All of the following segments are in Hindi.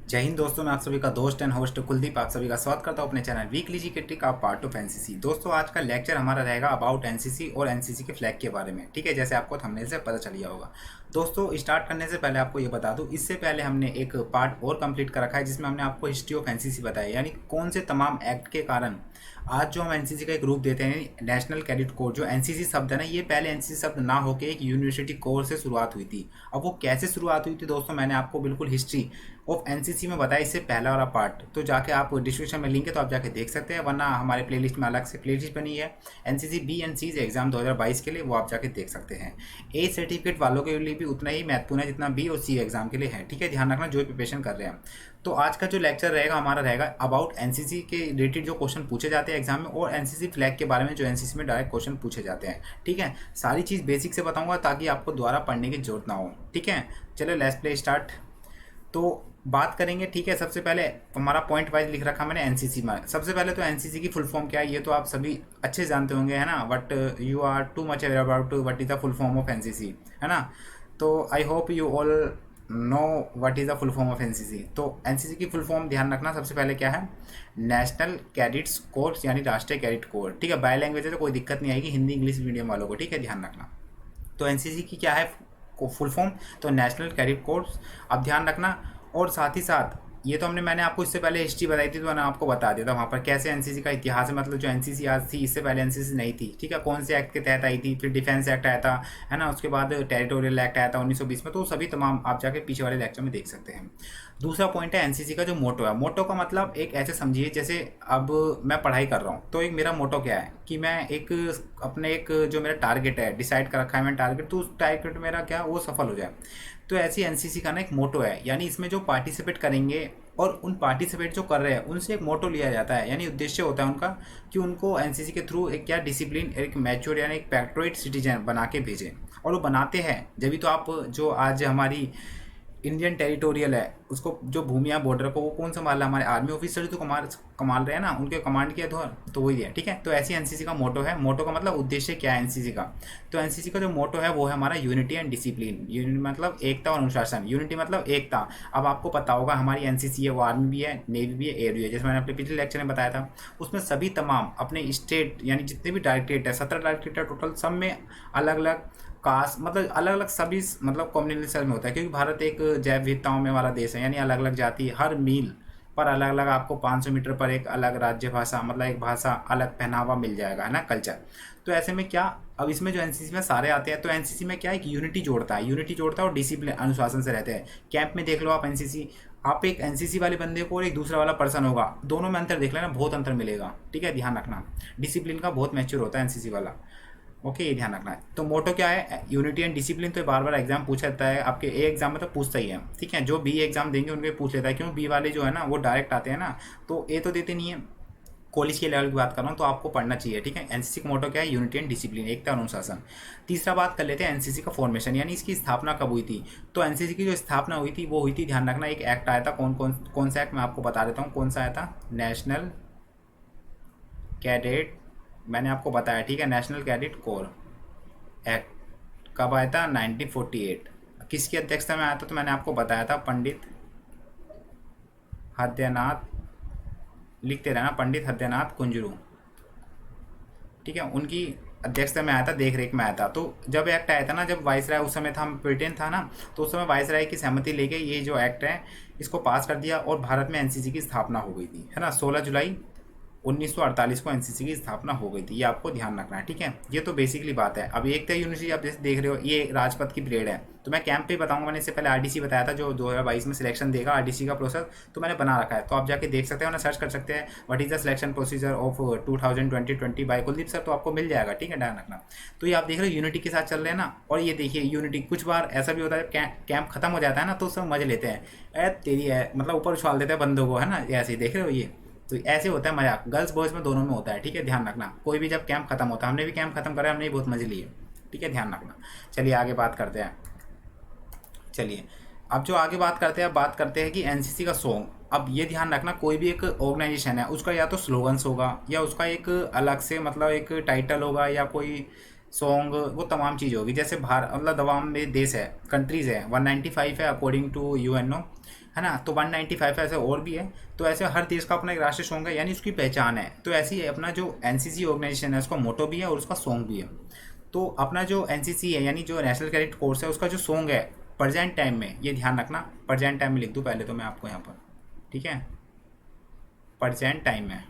जय हिंद दोस्तों, मैं आप सभी का दोस्त एंड होस्ट कुलदीप आप सभी का स्वागत करता हूं अपने चैनल वीकली जी के trick of part of NCC. दोस्तों, आज का लेक्चर हमारा रहेगा अबाउट एनसीसी और एनसीसी के फ्लैग के बारे में। ठीक है, जैसे आपको थंबनेल से पता चल गया होगा। दोस्तों, स्टार्ट करने से पहले आपको ये बता दूं, इससे पहले हमने एक पार्ट और कंप्लीट कर रखा है जिसमें हमने आपको हिस्ट्री ऑफ एनसीसी बताया, यानी कौन से तमाम एक्ट के कारण आज जो हम एनसीसी का एक रूप देते हैं नेशनल कैडेट कोर। जो एनसीसी शब्द है ना, ये पहले एनसीसी शब्द ना होकर एक यूनिवर्सिटी कोर्स से शुरुआत हुई थी। अब वो कैसे शुरुआत हुई थी दोस्तों, मैंने आपको बिल्कुल हिस्ट्री ऑफ एनसीसी में बताया, इससे पहला वाला पार्ट। तो जाके आप डिस्क्रिप्शन में लिंक है तो आप जाके देख सकते हैं, वरना हमारे प्लेलिस्ट में अलग से प्लेलिस्ट बनी है NCC B and C exam 2022 के लिए, वो आप जाके देख सकते हैं। ए सर्टिफिकेट वालों के लिए भी उतना ही महत्वपूर्ण है जितना बी और सी एग्जाम के लिए है। ठीक है, ध्यान रखना जो प्रिपरेशन कर रहे हैं। तो आज का जो लेक्चर रहेगा हमारा रहेगा अबाउट एनसीसी के रिलेटेड जो क्वेश्चन पूछे जाते हैं एग्जाम में, और एनसीसी फ्लैग के बारे में जो एनसीसी में डायरेक्ट क्वेश्चन पूछे जाते हैं। ठीक है, सारी चीज़ बेसिक से बताऊंगा ताकि आपको दोबारा पढ़ने की जरूरत ना हो। ठीक है, चलो लेट्स प्ले स्टार्ट। तो बात करेंगे। ठीक है, सबसे पहले हमारा पॉइंट वाइज लिख रखा मैंने एनसीसी में। सबसे पहले तो एनसीसी की फुल फॉर्म क्या है ये तो आप सभी अच्छे जानते होंगे, है ना, but you are too much aware about what is the full form of NCC, है ना। तो I hope you all know what is the full form of NCC. तो एनसीसी की फुल फॉर्म ध्यान रखना, सबसे पहले क्या है, नेशनल कैडेट्स कोर्स, यानी राष्ट्रीय कैडेट कोर। ठीक है, बाय लैंग्वेज है तो कोई दिक्कत नहीं आएगी हिंदी इंग्लिश मीडियम वालों को। ठीक है, ध्यान रखना। तो एनसीसी की क्या है को फुल फॉर्म, तो नेशनल कैडेट कोर्स। अब ध्यान रखना, और साथ ही साथ ये तो मैंने आपको इससे पहले हिस्ट्री बताई थी, तो मैंने आपको बता दिया था वहाँ पर कैसे एनसीसी का इतिहास है, मतलब जो एनसीसी आज थी इससे पहले एनसीसी नहीं थी। ठीक है, कौन से एक्ट के तहत आई थी, फिर डिफेंस एक्ट आया था, है ना, उसके बाद टेरिटोरियल एक्ट आया था 1920 में। तो सभी तमाम आप जाके पीछे वाले लेक्चर में देख सकते हैं। दूसरा पॉइंट है एनसीसी का जो मोटो है। मोटो का मतलब एक ऐसे समझिए जैसे अब मैं पढ़ाई कर रहा हूँ तो एक मेरा मोटो क्या है कि मैं एक अपने एक जो मेरा टारगेट है डिसाइड कर रखा है मैंने टारगेट, तो उस टारगेट मेरा क्या वो सफल हो जाए। तो ऐसी एनसीसी का ना एक मोटो है, यानी इसमें जो पार्टिसिपेट करेंगे और उन पार्टिसिपेट जो कर रहे हैं उनसे एक मोटो लिया जाता है, यानी उद्देश्य होता है उनका कि उनको एनसीसी के थ्रू एक क्या डिसिप्लिन, एक मैच्योर यानी एक पैट्रियट सिटीजन बना के भेजें। और वो बनाते हैं जब तो आप जो आज हमारी इंडियन टेरिटोरियल है उसको जो भूमिया बॉर्डर को वो कौन संभाल रहा है, हमारे आर्मी ऑफिसर तो कमाल रहे हैं ना, उनके कमांड के अधूर तो वही है। ठीक है, तो ऐसी एनसीसी का मोटो है। मोटो का मतलब उद्देश्य क्या है एनसीसी का, तो एनसीसी का जो मोटो है वो है हमारा यूनिटी एंड डिसिप्लिन। यूनिटी मतलब एकता और अनुशासन, यूनिटी मतलब एकता। अब आपको पता होगा हमारी एनसीसी है वो आर्मी भी है, नेवी भी है, एयर भी है, जैसे मैंने अपने पिछले लेक्चर में बताया था। उसमें सभी तमाम अपने स्टेट यानी जितने भी डायरेक्टरेट है 17 डायरेक्टरेट है टोटल, सब में अलग अलग कास्ट मतलब अलग अलग सभी मतलब कम्युनिटी में होता है, क्योंकि भारत एक जैव विविधताओं में वाला देश है, यानी अलग अलग जाति हर मील पर अलग अलग आपको 500 मीटर पर एक अलग राज्य भाषा मतलब एक भाषा अलग पहनावा मिल जाएगा, है ना, कल्चर। तो ऐसे में क्या, अब इसमें जो एनसीसी में सारे आते हैं तो एनसीसी में क्या एक यूनिटी जोड़ता है, यूनिटी जोड़ता है और डिसिप्लिन अनुशासन से रहते हैं। कैंप में देख लो आप एनसीसी, आप एक एनसीसी वाले बंदे को और एक दूसरा वाला पर्सन होगा, दोनों में अंतर देख लेना, बहुत अंतर मिलेगा। ठीक है, ध्यान रखना, डिसिप्लिन का बहुत मैच्योर होता है एनसीसी वाला। ओके, ये ध्यान रखना है। तो मोटो क्या है, यूनिटी एंड डिसिप्लिन। तो बार बार एग्जाम पूछा जाता है आपके ए एग्जाम में तो पूछता ही है। ठीक है, जो बी एग्जाम देंगे उनके पूछ लेता है, क्यों बी वाले जो है ना वो डायरेक्ट आते हैं ना, तो ए तो देते नहीं है। कॉलेज के लेवल की बात कर रहा हूँ तो आपको पढ़ना चाहिए। ठीक है, एनसीसी का मोटो क्या है, यूनिटी एंड डिसिप्लिन, एकता और अनुशासन। तीसरा बात कर लेते हैं एनसीसी का फॉर्मेशन, यानी इसकी स्थापना कब हुई थी। तो एनसीसी की जो स्थापना हुई थी वो हुई थी, ध्यान रखना, एक एक्ट आया था। कौन सा एक्ट मैं आपको बता देता हूँ कौन सा आया था, नेशनल कैडेट, मैंने आपको बताया। ठीक है, नेशनल कैडेट कोर एक्ट कब आया था, 1948। किसकी अध्यक्षता में आया था, तो मैंने आपको बताया था पंडित हृदयनाथ, लिखते रहना, पंडित हृदयनाथ कुंजरू। ठीक है, उनकी अध्यक्षता में आया था, देख रेख में आया था। तो जब एक्ट आया था ना, जब वाइसराय उस समय था, ब्रिटेन था ना, तो उस समय वाइसराय की सहमति लेके ये जो एक्ट है इसको पास कर दिया और भारत में एनसीसी की स्थापना हो गई थी, है ना। 16 जुलाई 1948 को एनसीसी की स्थापना हो गई थी, ये आपको ध्यान रखना है। ठीक है, ये तो बेसिकली बात है। अब एकता यूनिवर्सिटी आप जैसे देख रहे हो ये राजपथ की पीरियड है, तो मैं कैंप पे बताऊंगा। मैंने इससे पहले आरडीसी बताया था जो 2022 में सिलेक्शन देगा, आरडीसी का प्रोसेस तो मैंने बना रखा है, तो आप जाके देख सकते हैं ना, सर्च कर सकते हैं what is the selection procedure of 2020 by Kuldeep sir, तो आपको मिल जाएगा। ठीक है, ध्यान रखना। तो ये आप देख रहे हो यूनिटी के साथ चल रहे हैं ना, और ये देखिए यूनिटी, कुछ बार ऐसा भी होता है कैंप खत्म हो जाता है ना तो सब मजे लेते हैं, ए तेरी है मतलब ऊपर उछाल देते हैं बंदों को, है ना, ऐसे ही देख रहे हो ये। तो ऐसे होता है मजाक, गर्ल्स बॉयज़ में दोनों में होता है। ठीक है, ध्यान रखना, कोई भी जब कैंप खत्म होता है, हमने भी कैंप खत्म करा, हमने भी बहुत मजे लिए। ठीक है, ध्यान रखना। चलिए आगे बात करते हैं। चलिए अब जो आगे बात करते हैं, बात करते हैं कि एनसीसी का सॉन्ग। अब ये ध्यान रखना, कोई भी एक ऑर्गेनाइजेशन है उसका या तो स्लोगन्स होगा या उसका एक अलग से मतलब एक टाइटल होगा या कोई सॉन्ग, वो तमाम चीज़ होगी। जैसे भारत मतलब तमाम में देश है, कंट्रीज़ है, 195 है अकॉर्डिंग टू यूएनओ, है ना। तो 195 ऐसे और भी है। तो ऐसे हर देश का अपना एक राष्ट्रीय सॉन्ग है, यानी उसकी पहचान है। तो ऐसे ही अपना जो एनसीसी ऑर्गेनाइजेशन है उसका मोटो भी है और उसका सॉन्ग भी है। तो अपना जो एनसीसी है यानी जो नेशनल कैडेट कोर्स है उसका जो सॉन्ग है प्रेजेंट टाइम में, ये ध्यान रखना, प्रेजेंट टाइम में लिख दूँ पहले तो मैं आपको यहाँ पर, ठीक है, प्रेजेंट टाइम में।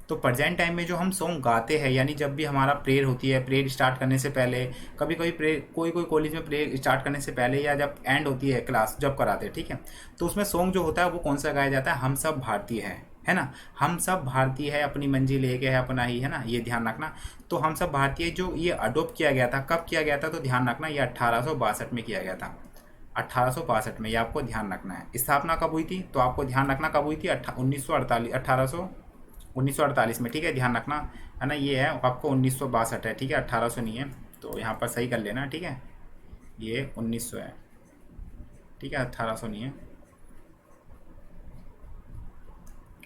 तो प्रेजेंट टाइम में जो हम सॉन्ग गाते हैं, यानी जब भी हमारा प्रेयर होती है, प्रेयर स्टार्ट करने से पहले, कभी कभी प्रेयर कोई कोई कॉलेज में प्रेयर स्टार्ट करने से पहले या जब एंड होती है क्लास जब कराते हैं, ठीक है, तो उसमें सॉन्ग जो होता है वो कौन सा गाया जाता है, हम सब भारतीय है ना। हम सब भारतीय है, अपनी मंजिल एक है अपना ही, है ना, ये ध्यान रखना। तो हम सब भारतीय जो ये अडोप्ट किया गया था, कब किया गया था, तो ध्यान रखना ये 1862 में किया गया था। 1862 में, ये आपको ध्यान रखना है। स्थापना कब हुई थी, तो आपको ध्यान रखना कब हुई थी, 1948 में, ठीक है, ध्यान रखना, है ना। ये है आपको 1962 है, ठीक है, 1800 नहीं है, तो यहाँ पर सही कर लेना, ठीक है, ये 1900 है, ठीक है, 1800 नहीं है,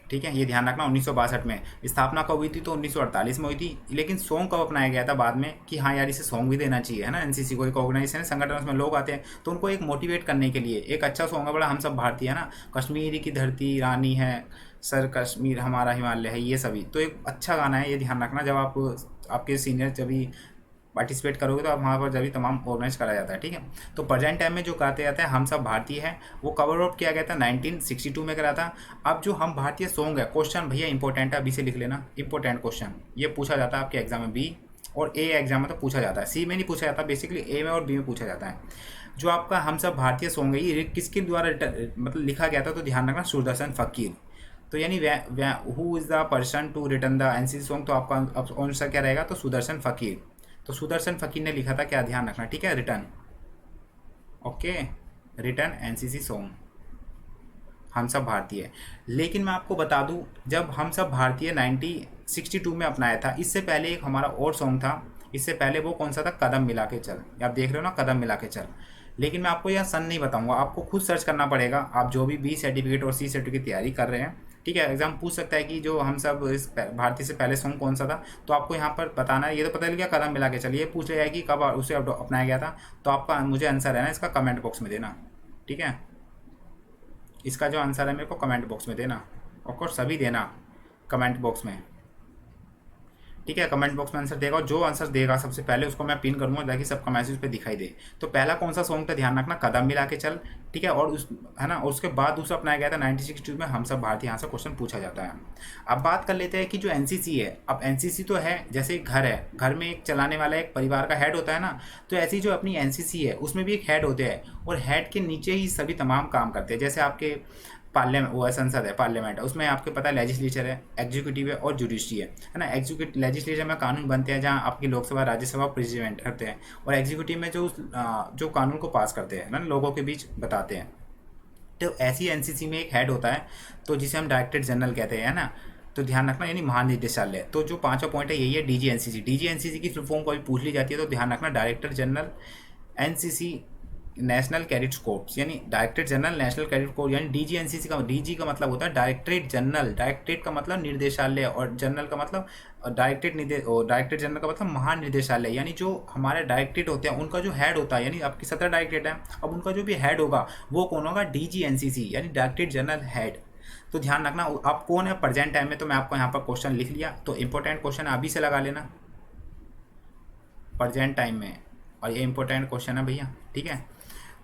ठीक है, ये ध्यान रखना। 1962 में स्थापना कब हुई थी, तो 1948 में हुई थी। लेकिन सॉन्ग कब अपनाया गया था बाद में, कि हाँ यार इसे सॉन्ग भी देना चाहिए, है ना। एनसीसी को एक ऑर्गेनाइजेशन संगठन में लोग आते हैं तो उनको एक मोटिवेट करने के लिए एक अच्छा सॉन्ग है बड़ा, हम सब भारतीय, है ना, कश्मीर की धरती रानी है, सर कश्मीर हमारा हिमालय है, ये सभी तो एक अच्छा गाना है, ये ध्यान रखना। जब आप आपके सीनियर जब भी पार्टिसिपेट करोगे तो आप वहाँ पर जब भी तमाम ऑर्गेनाइज करा जाता है, ठीक है। तो प्रेजेंट टाइम में जो गाते जाते हैं हम सब भारतीय है, वो कवर अप किया गया था 1962 में करा था। अब जो हम भारतीय सॉन्ग है, क्वेश्चन भैया इंपॉर्टेंट है, अभी से लिख लेना, इंपॉर्टेंट क्वेश्चन, ये पूछा जाता है आपके एग्जाम में, बी और ए एग्जाम में तो पूछा जाता है, सी में नहीं पूछा जाता, बेसिकली ए में और बी में पूछा जाता है। जो आपका हम सब भारतीय सॉन्ग है ये किसके द्वारा मतलब लिखा गया था, तो ध्यान रखना सुदर्शन फकीर। तो यानी who is the person to written the NCC song, तो आपका आंसर क्या रहेगा, तो सुदर्शन फकीर। तो सुदर्शन फकीर ने लिखा था, क्या ध्यान रखना, ठीक है, return, okay, return NCC song हम सब भारतीय। लेकिन मैं आपको बता दूं, जब हम सब भारतीय 1962 में अपनाया था, इससे पहले एक हमारा और सॉन्ग था, इससे पहले वो कौन सा था, कदम मिला के चल, आप देख रहे हो ना, कदम मिला के चल। लेकिन मैं आपको यह सन नहीं बताऊंगा, आपको खुद सर्च करना पड़ेगा। आप जो भी बी सर्टिफिकेट और सी सर्टिफिकेट की तैयारी कर रहे हैं, ठीक है, एग्जाम पूछ सकता है कि जो हम सब इस भारतीय से पहले सॉन्ग कौन सा था, तो आपको यहाँ पर बताना है। ये तो पता चल गया कदम मिला के चलिए, पूछ लिया कि कब उसे अपनाया गया था, तो आपका मुझे आंसर है ना इसका कमेंट बॉक्स में देना, ठीक है, इसका जो आंसर है मेरे को कमेंट बॉक्स में देना, ऑफकोर्स सभी देना कमेंट बॉक्स में, ठीक है, कमेंट बॉक्स में आंसर देगा, और जो आंसर देगा सबसे पहले उसको मैं पिन करूँगा ताकि सबका मैसेज पे दिखाई दे। तो पहला कौन सा सॉन्ग था, ध्यान रखना, कदम मिला के चल, ठीक है, और उस, है ना, और उसके बाद दूसरा अपनाया गया था 1962 में, हम सब भारतीय, यहाँ से क्वेश्चन पूछा जाता है। अब बात कर लेते हैं कि जो एनसीसी है, अब एनसीसी तो है जैसे एक घर है, घर में एक चलाने वाला एक परिवार का हेड होता है ना, तो ऐसी जो अपनी एनसीसी है उसमें भी एक हेड होते हैं, और हेड के नीचे ही सभी तमाम काम करते हैं। जैसे आपके पार्लियामेंट, वो है संसद है, पार्लियामेंट है, उसमें आपके पता है लेजिस्लेचर है, एग्जीक्यूटिव है और जुडिशरी है ना। एग्जीक्यूटिव लेजिस्लेचर में कानून बनते हैं, जहाँ आपकी लोकसभा राज्यसभा प्रेसिडेंट करते हैं, और एग्जीक्यूटिव में जो कानून को पास करते हैं ना, लोगों के बीच बताते हैं। तो ऐसी एनसीसी में एक हेड होता है, तो जिसे हम डायरेक्टर जनरल कहते हैं, है ना। तो ध्यान रखना, यानी महानिदेशालय। तो जो पांचवा पॉइंट है यही है, डीजीएनसीसी। डीजीएनसीसी की फुल फॉर्म कभी पूछ ली जाती है तो ध्यान रखना, director general NCC national cadet corps, यानी director general national cadet corps, यानी डीजीएनसीसी का डीजी का मतलब होता है डायरेक्टरेट जनरल, डायरेक्टरेट का मतलब निर्देशालय, और जनरल का मतलब डायरेक्टर जनरल का मतलब महानिदेशालय। यानी जो हमारे डायरेक्टरेट होते हैं उनका जो हेड होता है, यानी आपकी 17 डायरेक्टरेट है, अब उनका जो भी हेड होगा वो कौन होगा, डीजीएनसीसी, यानी डायरेक्टरेट जनरल हेड। तो ध्यान रखना आप कौन है प्रेजेंट टाइम में, तो मैं आपको यहाँ पर क्वेश्चन लिख लिया, तो इंपॉर्टेंट क्वेश्चन अभी से लगा लेना प्रेजेंट टाइम में, और ये इंपॉर्टेंट क्वेश्चन है भैया, ठीक है।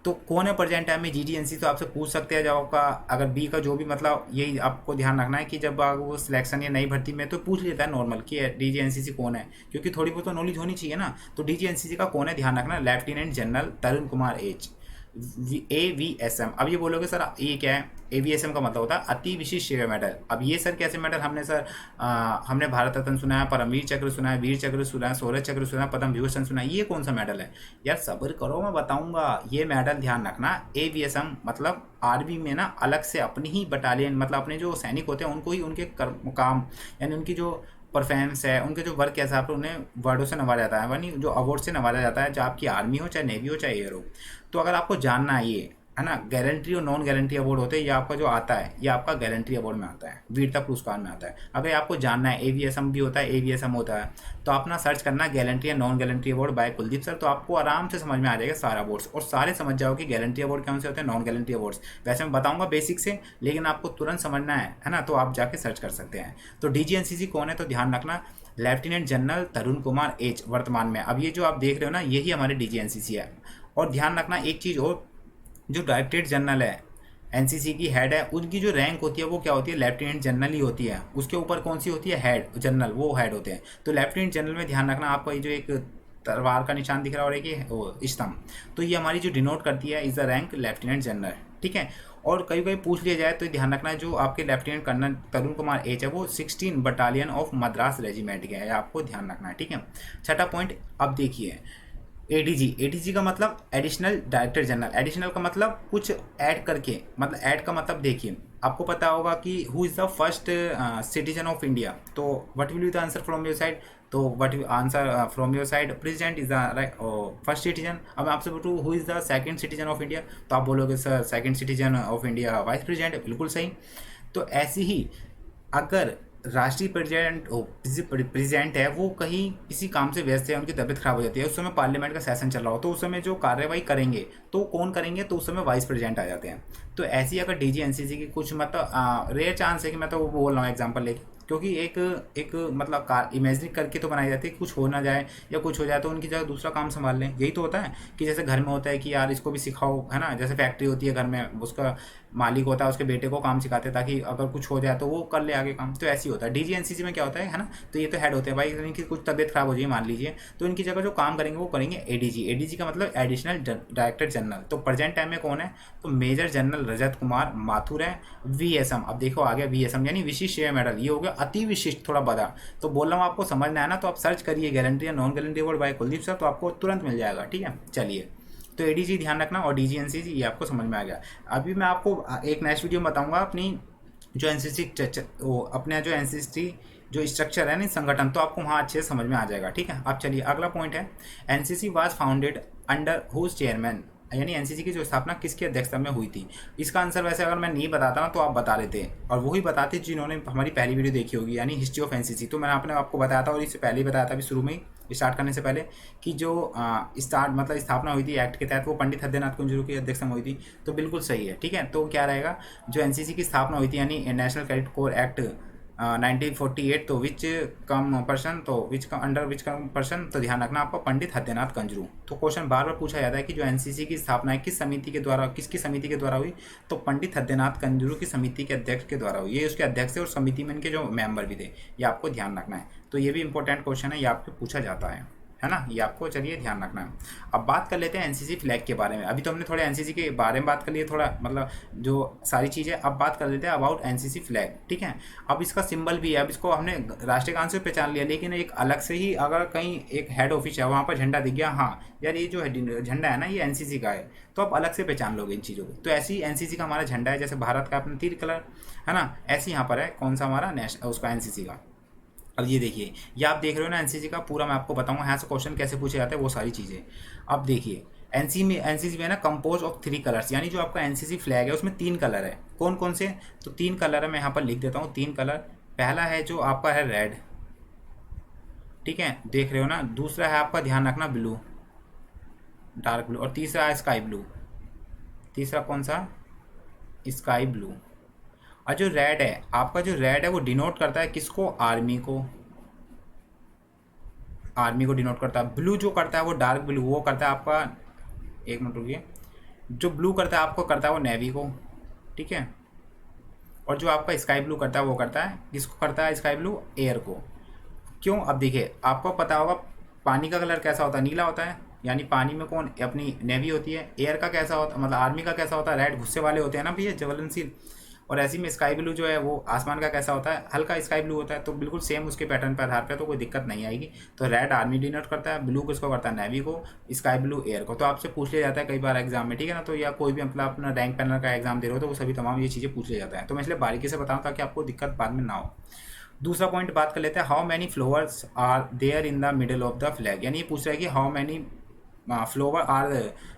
तो कौन है प्रेजेंट टाइम में जीडीएनसी, तो आपसे पूछ सकते हैं। जब आपका अगर बी का जो भी मतलब, यही आपको ध्यान रखना है कि जब वो सिलेक्शन या नई भर्ती में तो पूछ लेता है नॉर्मल कि डीजीएनसीसी कौन है, क्योंकि थोड़ी बहुत तो नॉलेज होनी चाहिए ना। तो डीजीएनसीसी का कौन है, ध्यान रखना, लेफ्टिनेंट जनरल तरुण कुमार एच, AVSM। अब ये बोलोगे सर ये क्या है, AVSM का मतलब होता है अति विशिष्ट सेवा मेडल। अब ये सर कैसे मेडल, हमने सर हमने भारत रत्न सुना है, परमवीर चक्र सुना है, वीर चक्र सुना है, शौर्य चक्र सुना है, पद्म विभूषण सुना है, ये कौन सा मेडल है यार, सब्र करो मैं बताऊंगा। ये मेडल ध्यान रखना, AVSM मतलब आर्मी में ना अलग से अपनी ही बटालियन, मतलब अपने जो सैनिक होते हैं उनको ही उनके काम, यानी उनकी जो परफॉर्मेंस है, उनके जो वर्क के हिसाब से उन्हें वर्डों से नवाजा जाता है, यानी जो अवार्ड से नवाजा जाता है, चाहे आपकी आर्मी हो, चाहे नेवी हो, चाहे एयर हो। तो अगर आपको जानना है ये है ना, गारंटी और नॉन गारंटी अवार्ड होते हैं। ये आपका जो आता है ये आपका गारंटी अवार्ड में आता है, वीरता पुरस्कार में आता है। अगर आपको जानना है एवीएसएम भी होता है, एवीएसएम होता है, तो आप ना सर्च करना गारंटी या non guarantee award bye Kuldeep sir, तो आपको आराम से समझ में आ जाएगा सारा अवार्ड्स, और सारे समझ जाओ कि गारंटी अवार्ड कौन से होते हैं, नॉन गारंटी अवार्ड्स। वैसे मैं बताऊंगा बेसिक से, लेकिन आपको तुरंत समझना है ना, तो आप जाके सर्च कर सकते हैं। तो डीजीएनसीसी कौन है, तो ध्यान रखना लेफ्टिनेंट जनरल तरुण कुमार एच वर्तमान में। अब ये जो आप देख रहे हो ना, यही हमारे डीजीएनसीसी है। और ध्यान रखना एक चीज़ और, जो डायरेक्टरेट जनरल है एनसीसी की हेड है, उनकी जो रैंक होती है वो क्या होती है, लेफ्टिनेंट जनरल ही होती है। उसके ऊपर कौन सी होती है, हेड जनरल, वो हेड होते हैं। तो लेफ्टिनेंट जनरल में ध्यान रखना आपको ये जो एक तलवार का निशान दिख रहा है और एक ये वो स्तंभ, तो ये हमारी जो डिनोट करती है is the rank lieutenant general, ठीक है। और कभी कभी पूछ लिया जाए तो ध्यान रखना जो आपके लेफ्टिनेंट कर्नल तरुण कुमार एच है वो 16 बटालियन ऑफ मद्रास रेजिमेंट के है, आपको ध्यान रखना है, ठीक है। छठा पॉइंट अब देखिए, एडीजी। एडीजी का मतलब एडिशनल डायरेक्टर जनरल। एडिशनल का मतलब कुछ ऐड करके, मतलब ऐड का मतलब देखिए, आपको पता होगा कि who is the first citizen of India, तो what will be the answer from your side, तो what answer from your side, president is the first citizen. अब मैं आपसे पूछूँ who is the second citizen of India, तो आप बोलोगे sir second citizen of India vice president, बिल्कुल सही। तो ऐसे ही अगर राष्ट्रीय प्रेसिडेंट है वो कहीं किसी काम से व्यस्त है, उनकी तबीयत खराब हो जाती है, उस समय पार्लियामेंट का सेशन चल रहा हो, तो उस समय जो कार्रवाई करेंगे तो कौन करेंगे, तो उस समय वाइस प्रेसिडेंट आ जाते हैं। तो ऐसी अगर डीजी एनसीसी की कुछ मतलब रेयर चांस है कि मैं तो वो बोल रहा हूँ एग्जाम्पल लेके, क्योंकि एक एक मतलब कार इमेजिन करके तो बनाई जाती है, कुछ हो ना जाए या कुछ हो जाए तो उनकी जगह दूसरा काम संभाल लें। यही तो होता है कि जैसे घर में होता है कि यार इसको भी सिखाओ, है ना, जैसे फैक्ट्री होती है घर में, उसका मालिक होता है उसके बेटे को काम सिखाते हैं ताकि अगर कुछ हो जाए तो वो कर ले आगे काम। तो ऐसे ही होता है डीजीएनसीसी में, क्या होता है ना, तो ये तो हेड होते हैं भाई, इनकी कुछ तबीयत खराब हो जाए मान लीजिए, तो इनकी जगह जो काम करेंगे वो करेंगे एडीजी। एडीजी का मतलब एडिशनल डायरेक्टर जनरल। तो प्रेजेंट टाइम में कौन है, तो मेजर जनरल रजत कुमार माथुर है। वीएसएम, अब देखो आ गया वीएसएम यानी विशिष्ट सेवा मेडल, ये हो गया अति विशिष्ट, थोड़ा बड़ा। तो बोल रहा हूँ आपको समझना है ना, तो आप सर्च करिए गारंटी या non guarantee award bye Kuldeep sir, तो आपको तुरंत मिल जाएगा, ठीक है। चलिए, तो एडीजी ध्यान रखना और डीजीएनसीसी ये आपको समझ में आ गया। अभी मैं आपको एक नेक्स्ट वीडियो में बताऊंगा अपनी जो एनसीसी वो अपने जो एनसीसी जो स्ट्रक्चर है ना संगठन, तो आपको वहाँ अच्छे से समझ में आ जाएगा, ठीक है। अब चलिए अगला पॉइंट है, NCC was founded under whose chairman, यानी एनसीसी की जो स्थापना किसकी अध्यक्षता में हुई थी। इसका आंसर वैसे अगर मैं नहीं बताता ना तो आप बता देते, और वही बताते जिन्होंने हमारी पहली वीडियो देखी होगी यानी हिस्ट्री ऑफ एनसीसी। तो मैंने आपको बताया था और इससे पहले ही बताया था अभी शुरू में ही स्टार्ट करने से पहले कि जो स्थापना हुई थी एक्ट के तहत वो पंडित हृदयनाथ कुंजरू की अध्यक्षता में हुई थी। तो बिल्कुल सही है, ठीक है। तो क्या रहेगा, जो एनसीसी की स्थापना हुई थी यानी नेशनल कैडेट कोर एक्ट 1948, तो विच कम पर्सन, तो विच come under which come person, तो ध्यान रखना आपको पंडित हृदयनाथ कुंजरू। तो क्वेश्चन बार बार पूछा जाता है कि जो एनसीसी की स्थापना है किस समिति के द्वारा, किसकी समिति के द्वारा हुई, तो पंडित हृदयनाथ कुंजरू की समिति के अध्यक्ष के द्वारा हुई। ये उसके अध्यक्ष है और समिति में इनके जो मेंबर भी थे, ये आपको ध्यान रखना है। तो ये भी इंपॉर्टेंट क्वेश्चन है, ये आपको पूछा जाता है ना, ये आपको चलिए ध्यान रखना है। अब बात कर लेते हैं एनसीसी फ्लैग के बारे में। अभी तो हमने थोड़ा एनसीसी के बारे में बात कर लिए, थोड़ा मतलब जो सारी चीज़ें, अब बात कर लेते हैं अबाउट एनसीसी फ्लैग, ठीक है। अब इसका सिंबल भी है, अब इसको हमने राष्ट्रीय गान से पहचान लिया, लेकिन एक अलग से ही अगर कहीं एक हेड ऑफिस है वहाँ पर झंडा दिख गया, हाँ यार ये जो झंडा है ना ये एनसीसी का है, तो आप अलग से पहचान लोगे इन चीज़ों को। तो ऐसी एनसीसी का हमारा झंडा है, जैसे भारत का अपना तीर कलर है ना, ऐसे यहाँ पर है कौन सा हमारा उसका एनसीसी का। अब ये देखिए, ये आप देख रहे हो ना एनसीसी का पूरा, मैं आपको बताऊंगा यहाँ से क्वेश्चन कैसे पूछे जाते हैं वो सारी चीज़ें। अब देखिए एनसीसी में ना कंपोज ऑफ 3 कलर्स, यानी जो आपका एनसीसी फ्लैग है उसमें 3 कलर है। कौन कौन से, तो 3 कलर है, मैं यहाँ पर लिख देता हूँ 3 कलर। पहला है जो आपका है रेड, ठीक है, देख रहे हो ना। दूसरा है आपका ध्यान रखना ब्लू, डार्क ब्लू, और तीसरा है स्काई ब्लू। तीसरा कौन सा, स्काई ब्लू। और जो रेड है आपका, जो रेड है वो डिनोट करता है किसको, आर्मी को, आर्मी को डिनोट करता है। ब्लू जो करता है वो डार्क ब्लू, वो करता है आपका, एक मिनट रुकिए, जो ब्लू करता है आपको करता है वो नेवी को, ठीक है। और जो आपका स्काई ब्लू करता है वो करता है, किसको करता है स्काई ब्लू, एयर को। क्यों, अब देखिए आपको पता होगा पानी का कलर कैसा होता है, नीला होता है, यानी पानी में कौन, अपनी नेवी होती है। एयर का कैसा होता है, मतलब आर्मी का कैसा होता है, रेड गुस्से वाले होते हैं ना भैया, ज्वलनशील। और ऐसे में स्काई ब्लू जो है वो आसमान का कैसा होता है, हल्का स्काई ब्लू होता है। तो बिल्कुल सेम उसके पैटर्न पर आधार पर, तो कोई दिक्कत नहीं आएगी। तो रेड आर्मी डिनोट करता है, ब्लू किसको करता है, नेवी को, स्काई ब्लू एयर को। तो आपसे पूछ लिया जाता है कई बार एग्जाम में, ठीक है ना। तो या कोई भी मतलब अपना रैंक पैनल का एग्जाम दे रहे हो तो वो सभी तमाम ये चीज़ें पूछ लिया जाता है। तो मैं इसलिए बारीकी से बताऊँ ताकि आपको दिक्कत बाद में ना हो। दूसरा पॉइंट बात कर लेते हैं, how many flowers are there in the middle of the flag, यानी ये पूछ रहा है कि how many flower are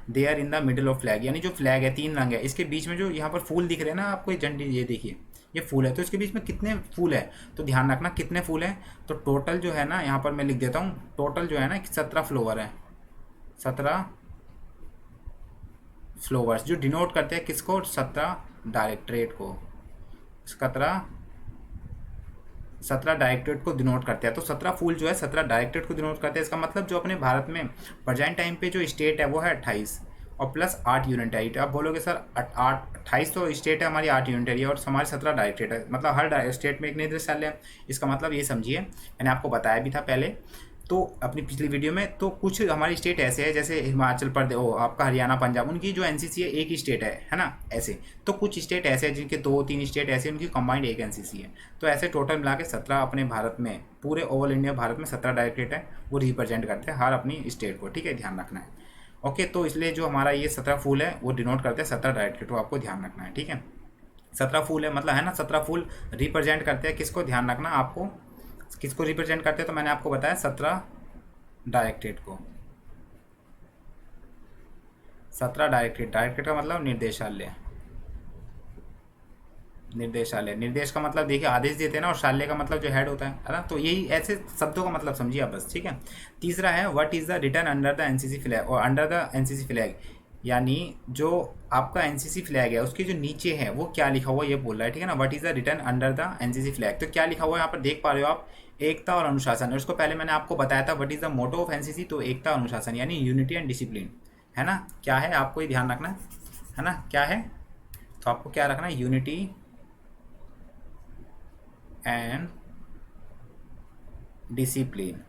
there in the middle of flag, यानी जो फ्लैग है 3 रंग है, इसके बीच में जो यहाँ पर फूल दिख रहे हैं ना आपको, ये झंडी, ये देखिए ये फूल है, तो इसके बीच में कितने फूल है, तो ध्यान रखना कितने फूल हैं। तो टोटल जो है ना, यहाँ पर मैं लिख देता हूँ, टोटल जो है ना 17 फ्लोवर है, 17 फ्लोवर्स, जो डिनोट करते हैं किसको, 17 डायरेक्टरेट को, 17 डायरेक्टरेट को डिनोट करते हैं। तो 17 फूल जो है 17 डायरेक्टरेट को डिनोट करते हैं। इसका मतलब जो अपने भारत में प्रेजेंट टाइम पे जो स्टेट है वो है 28 और प्लस 8 यूनिट टेरिटरी। आप बोलोगे सर 28 तो स्टेट है हमारी, 8 यूनिट टेरिटरी और हमारे 17 डायरेक्टरेट है, मतलब हर स्टेट में एक निदेशालय है। इसका मतलब ये समझिए, मैंने आपको बताया भी था पहले तो अपनी पिछली वीडियो में, तो कुछ हमारी स्टेट ऐसे है जैसे हिमाचल प्रदेश, ओ आपका हरियाणा पंजाब, उनकी जो एनसीसी है एक ही स्टेट है ना ऐसे। तो कुछ स्टेट ऐसे हैं जिनके 2-3 स्टेट ऐसे उनकी कंबाइंड एक एनसीसी है। तो ऐसे टोटल मिला के 17 अपने भारत में, पूरे ऑल इंडिया भारत में 17 डायरेक्टरेट है, वो रिप्रेजेंट करते हैं हर अपनी स्टेट को, ठीक है, ध्यान रखना है। ओके, तो इसलिए जो हमारा ये 17 फूल है वो डिनोट करते हैं 17 डायरेक्टरेट को, आपको ध्यान रखना है, ठीक है। 17 फूल है मतलब है ना, 17 फूल रिप्रेजेंट करते हैं किसको, ध्यान रखना आपको, किसको रिप्रेजेंट करते हैं, तो मैंने आपको बताया 17 डायरेक्टरेट को। 17 डायरेक्टरेट, डायरेक्टरेट का मतलब निर्देशालय, निर्देशालय, निर्देश का मतलब देखिए आदेश देते हैं ना, और शाल्य का मतलब जो हेड होता है ना, तो यही ऐसे शब्दों का मतलब समझिए आप बस, ठीक है। तीसरा है what is the return under the NCC flag, और अंडर द एनसीसी फ्लैग यानी जो आपका एनसीसी फ्लैग है उसके जो नीचे है वो क्या लिखा हुआ है, ये बोल रहा है, ठीक है ना। What is the return under the NCC flag, तो क्या लिखा हुआ है यहाँ पर देख पा रहे हो आप, एकता और अनुशासन। और इसको पहले मैंने आपको बताया था what is the motto of NCC, तो एकता और अनुशासन यानी यूनिटी एंड डिसिप्लिन, है ना। क्या है आपको ये ध्यान रखना है ना, क्या है, तो आपको क्या रखना है, यूनिटी एंड डिसिप्लिन।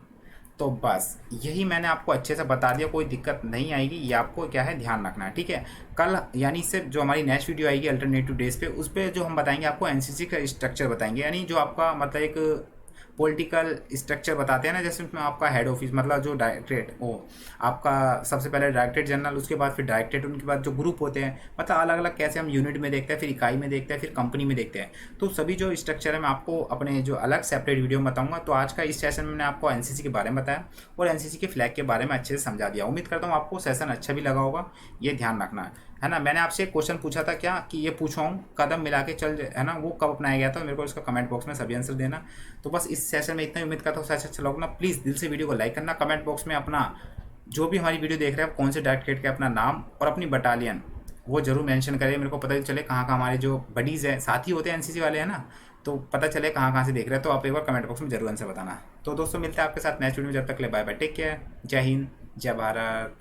तो बस यही मैंने आपको अच्छे से बता दिया, कोई दिक्कत नहीं आएगी, ये आपको क्या है ध्यान रखना है, ठीक है। कल यानी इससे जो हमारी नेक्स्ट वीडियो आएगी अल्टरनेटिव डेज पे, उस पर जो हम बताएंगे आपको एनसीसी का स्ट्रक्चर बताएंगे, यानी जो आपका मतलब एक पॉलिटिकल स्ट्रक्चर बताते हैं ना, जैसे उसमें आपका हेड ऑफिस मतलब जो डायरेक्टरेट, वो आपका सबसे पहले डायरेक्टरेट जनरल, उसके बाद फिर डायरेक्टरेट, उनके बाद जो ग्रुप होते हैं, मतलब अलग अलग कैसे हम यूनिट में देखते हैं, फिर इकाई में देखते हैं, फिर कंपनी में देखते हैं। तो सभी जो स्ट्रक्चर है मैं आपको अपने जो अलग सेपरेट वीडियो में बताऊंगा। तो आज का इस सेशन में मैंने आपको एनसीसी के बारे में बताया और एनसीसी के फ्लैग के बारे में अच्छे से समझा दिया। उम्मीद करता हूँ आपको सेशन अच्छा भी लगा होगा, ये ध्यान रखना है ना। मैंने आपसे एक क्वेश्चन पूछा था क्या कि ये पूछा हूँ कदम मिला के चल, है ना, वो कब अपनाया गया था, मेरे को इसका कमेंट बॉक्स में सभी आंसर देना। तो बस इस सेशन में इतना ही, उम्मीद करता हूँ सेशन अच्छा लगा ना। प्लीज़ दिल से वीडियो को लाइक करना, कमेंट बॉक्स में अपना जो भी हमारी वीडियो देख रहे हैं कौन से डायरेक्टरेट के, अपना नाम और अपनी बटालियन वो जरूर मेंशन करें, मेरे को पता चले कहाँ कहाँ हमारे जो बडीज़ हैं, साथी होते हैं एनसीसी वाले, है ना, तो पता चले कहाँ कहाँ से देख रहे हैं। तो आप एक बार कमेंट बॉक्स में जरूर आंसर बताना। तो दोस्तों मिलते हैं आपके साथ नेक्स्ट वीडियो में, जब तक ले बाय बाय, टेक केयर, जय हिंद, जय भारत।